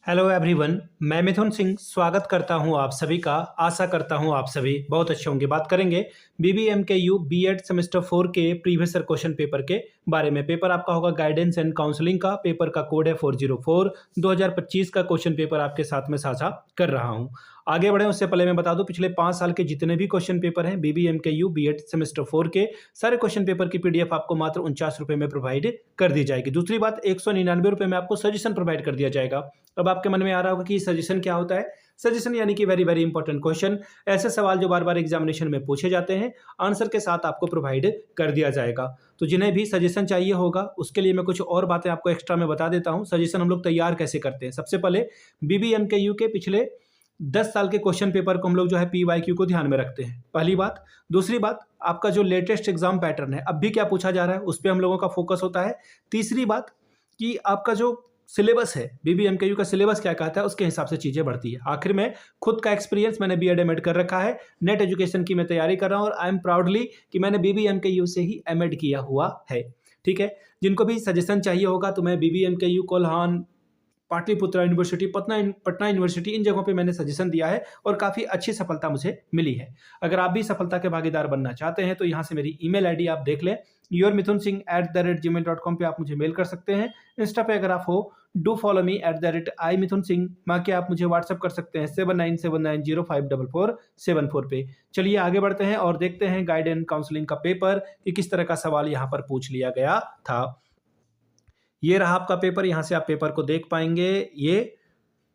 Hello everyone, मैं मिथुन सिंह स्वागत करता हूं आप सभी का। आशा करता हूं आप सभी बहुत अच्छे होंगे। बात करेंगे बीबीएमकेयू बीएड सेमेस्टर 4 के प्रीवियस ईयर क्वेश्चन पेपर के बारे में। पेपर आपका होगा गाइडेंस एंड काउंसलिंग का। पेपर का कोड है 404। 2025 का क्वेश्चन पेपर आपके साथ में साझा कर रहा हूं। आगे बढ़े उससे पहले मैं बता दूं, पिछले 5 साल के जितने भी क्वेश्चन पेपर हैं बीबीएमकेयू बीएड सेमेस्टर 4 के, सारे क्वेश्चन पेपर की पीडीएफ आपको मात्र 49 रुपए में प्रोवाइड कर दी जाएगी। दूसरी बात, 199 रुपए में आपको सजेशन प्रोवाइड कर दिया जाएगा। अब आपके मन में आ रहा होगा कि सजेशन क्या होता है। सजेशन यानी कि वेरी वेरी इंपॉर्टेंट क्वेश्चन, ऐसे सवाल जो बार बार एग्जामिनेशन में पूछे जाते हैं, आंसर के साथ आपको प्रोवाइड कर दिया जाएगा। तो जिन्हें भी सजेशन चाहिए होगा उसके लिए मैं कुछ और बातें आपको एक्स्ट्रा में बता देता हूं। सजेशन हम लोग तैयार कैसे करते हैं। सबसे पहले बीबीएमकेयू के पिछले 10 साल के क्वेश्चन पेपर को हम लोग जो है पीवाईक्यू को ध्यान में रखते हैं, पहली बात। दूसरी बात, आपका जो लेटेस्ट एग्जाम पैटर्न है, अब भी क्या पूछा जा रहा है, उस पर हम लोगों का फोकस होता है। तीसरी बात कि आपका जो सिलेबस है, बीबीएमकेयू का सिलेबस क्या कहता है, उसके हिसाब से चीजें बढ़ती है। आखिर में खुद का एक्सपीरियंस, मैंने बीएड एमएड कर रखा है, नेट एजुकेशन की मैं तैयारी कर रहा हूं और आई एम प्राउडली कि मैंने बीबीएमकेयू से ही एमएड किया हुआ है। ठीक है, जिनको भी सजेशन चाहिए होगा तो मैं BBMKU, Kolhan, Pataliputra university, Patna university, इन जगहों पे मैंने सजेशन दिया है और काफ़ी अच्छी सफलता मुझे मिली है। अगर आप भी सफलता के भागीदार बनना चाहते हैं तो यहाँ से मेरी ईमेल आईडी आप देख लें, yourmithunsingh@gmail.com पे आप मुझे मेल कर सकते हैं। इंस्टा पे अगर आप हो, डू फॉलो मी @imithunsingh। बाकी आप मुझे व्हाट्सअप कर सकते हैं 7979054474 पे। चलिए आगे बढ़ते हैं और देखते हैं गाइड एंड काउंसलिंग का पेपर कि किस तरह का सवाल यहाँ पर पूछ लिया गया था। ये रहा आपका पेपर, यहां से आप पेपर को देख पाएंगे। ये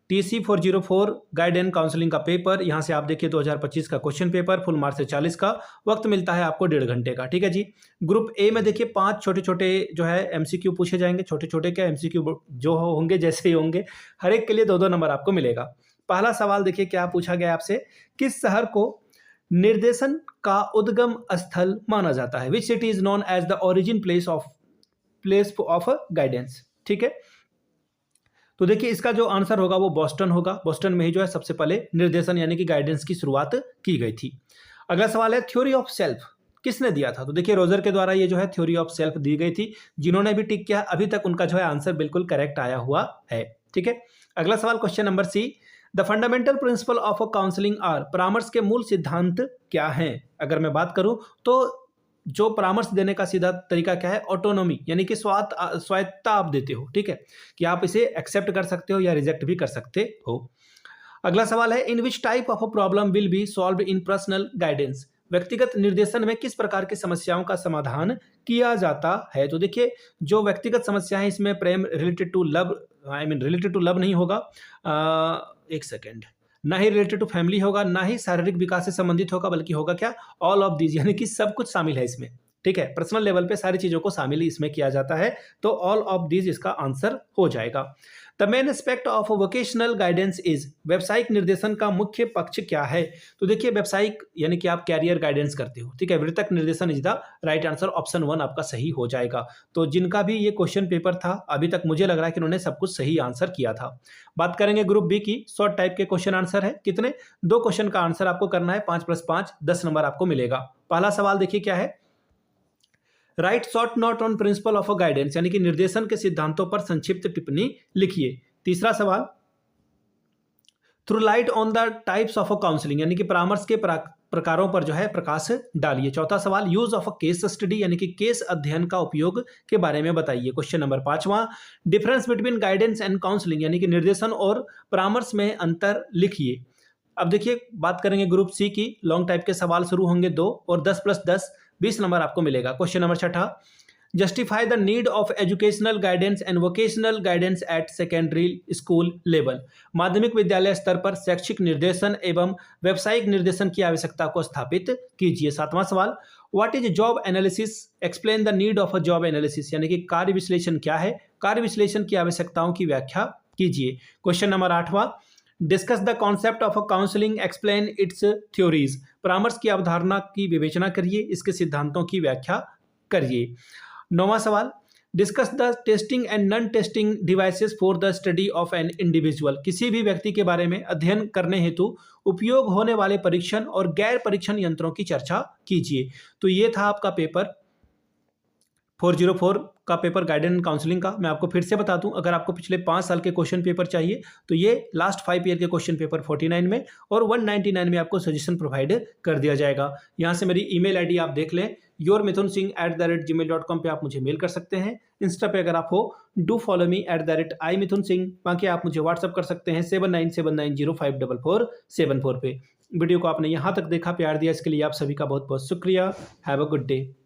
TC 404 गाइड एंड काउंसलिंग का पेपर, यहां से आप देखिए 2025 का क्वेश्चन पेपर, फुल मार्क्स से 40 का। वक्त मिलता है आपको 1.5 घंटे का। ठीक है जी। ग्रुप ए में देखिए 5 छोटे छोटे जो है एमसीक्यू पूछे जाएंगे। छोटे छोटे क्या, एमसीक्यू जो होंगे जैसे ही होंगे, हर एक के लिए 2-2 नंबर आपको मिलेगा। पहला सवाल देखिए क्या पूछा गया आपसे, किस शहर को निर्देशन का उद्गम स्थल माना जाता है। Which city is known as the origin place of guidance. ठीक है, तो देखिए इसका जो आंसर होगा वो बोस्टन होगा। बोस्टन में ही जो है सबसे पहले निर्देशन यानी कि गाइडेंस की शुरुआत की गई थी। अगला सवाल है, थ्योरी ऑफ सेल्फ किसने दिया था। तो देखिए रोजर के द्वारा ये जो है थ्योरी ऑफ सेल्फ दी गई थी। जिन्होंने भी टिक किया अभी तक उनका जो है आंसर बिल्कुल करेक्ट आया हुआ है। ठीक है, अगला सवाल question number C, the fundamental principle of a counselling are. परामर्श के मूल सिद्धांत क्या हैं। अगर मैं बात करूं तो जो परामर्श देने का सीधा तरीका क्या है, ऑटोनॉमी यानी कि स्वायत्तता आप देते हो। ठीक है, कि आप इसे एक्सेप्ट कर सकते हो या रिजेक्ट भी कर सकते हो। अगला सवाल है, in which type of a problem will be solved in personal guidance. व्यक्तिगत निर्देशन में किस प्रकार की समस्याओं का समाधान किया जाता है। तो देखिए जो व्यक्तिगत समस्या है इसमें प्रेम related to love, related to love नहीं होगा, एक सेकेंड, ना ही रिलेटेड टू फैमिली होगा, ना ही शारीरिक विकास से संबंधित होगा, बल्कि होगा क्या, ऑल ऑफ दीज, यानी कि सब कुछ शामिल है इसमें। ठीक है, पर्सनल लेवल पे सारी चीजों को शामिल इसमें किया जाता है, तो ऑल ऑफ दीज इसका आंसर हो जाएगा। The main aspect of vocational guidance is. व्यावसायिक निर्देशन का मुख्य पक्ष क्या है। तो देखिए व्यावसायिक यानी कि आप कैरियर गाइडेंस करते हो। ठीक है, वृत्तक निर्देशन is the right answer, option 1 आपका सही हो जाएगा। तो जिनका भी ये क्वेश्चन पेपर था अभी तक मुझे लग रहा है कि उन्होंने सब कुछ सही आंसर किया था। बात करेंगे ग्रुप बी की, शॉर्ट टाइप के क्वेश्चन आंसर है। कितने, 2 क्वेश्चन का आंसर आपको करना है, 5 + 5 10 नंबर आपको मिलेगा। पहला सवाल देखिए क्या है, right short note on principal of a guidance, यानी कि निर्देशन के सिद्धांतों पर संक्षिप्त टिप्पणी लिखिए। तीसरा सवाल, through light on the types of a counselling, यानी कि परामर्श के प्रकारों पर जो है प्रकाश डालिए। चौथा सवाल, use of a case study, यानी कि केस अध्ययन का उपयोग के बारे में बताइए। क्वेश्चन नंबर 5वां, difference between guidance and counselling, यानी कि निर्देशन और परामर्श में अंतर लिखिए। अब देखिए बात करेंगे ग्रुप सी की, लॉन्ग टाइप के सवाल शुरू होंगे 2 और 10 + 10 20 नंबर आपको मिलेगा। Question number 6, justify the need of educational guidance and vocational guidance at secondary school level. माध्यमिक विद्यालय स्तर पर शैक्षिक निर्देशन एवं व्यावसायिक निर्देशन की आवश्यकता को स्थापित कीजिए। 7वां सवाल, what is job analysis, explain the need of a job analysis, यानी कि कार्य विश्लेषण क्या है, कार्य विश्लेषण की आवश्यकताओं की व्याख्या कीजिए। क्वेश्चन नंबर 8वां, discuss the concept of a counselling, explain its theories. परामर्श की अवधारणा की विवेचना करिए, इसके सिद्धांतों की व्याख्या करिए। 9वां सवाल, discuss the testing and non testing devices for the study of an individual. किसी भी व्यक्ति के बारे में अध्ययन करने हेतु उपयोग होने वाले परीक्षण और गैर परीक्षण यंत्रों की चर्चा कीजिए। तो ये था आपका पेपर 404 का पेपर गाइडेंस एंड काउंसलिंग का मैं आपको फिर से बता दूं, अगर आपको पिछले 5 साल के क्वेश्चन पेपर चाहिए तो ये लास्ट 5 ईयर के क्वेश्चन पेपर 49 में और 199 में आपको सजेशन प्रोवाइड कर दिया जाएगा। यहाँ से मेरी ईमेल आईडी आप देख लें, yourmithunsingh@gmail.com पे आप मुझे मेल कर सकते हैं। इंस्टा पे अगर आप हो डू फॉलो मी @imithunsingh। बाकी आप मुझे व्हाट्सअप कर सकते हैं 7979054474 पे। वीडियो को आपने यहाँ तक देखा, प्यार दिया, इसके लिए आप सभी का बहुत बहुत शुक्रिया। Have a good day.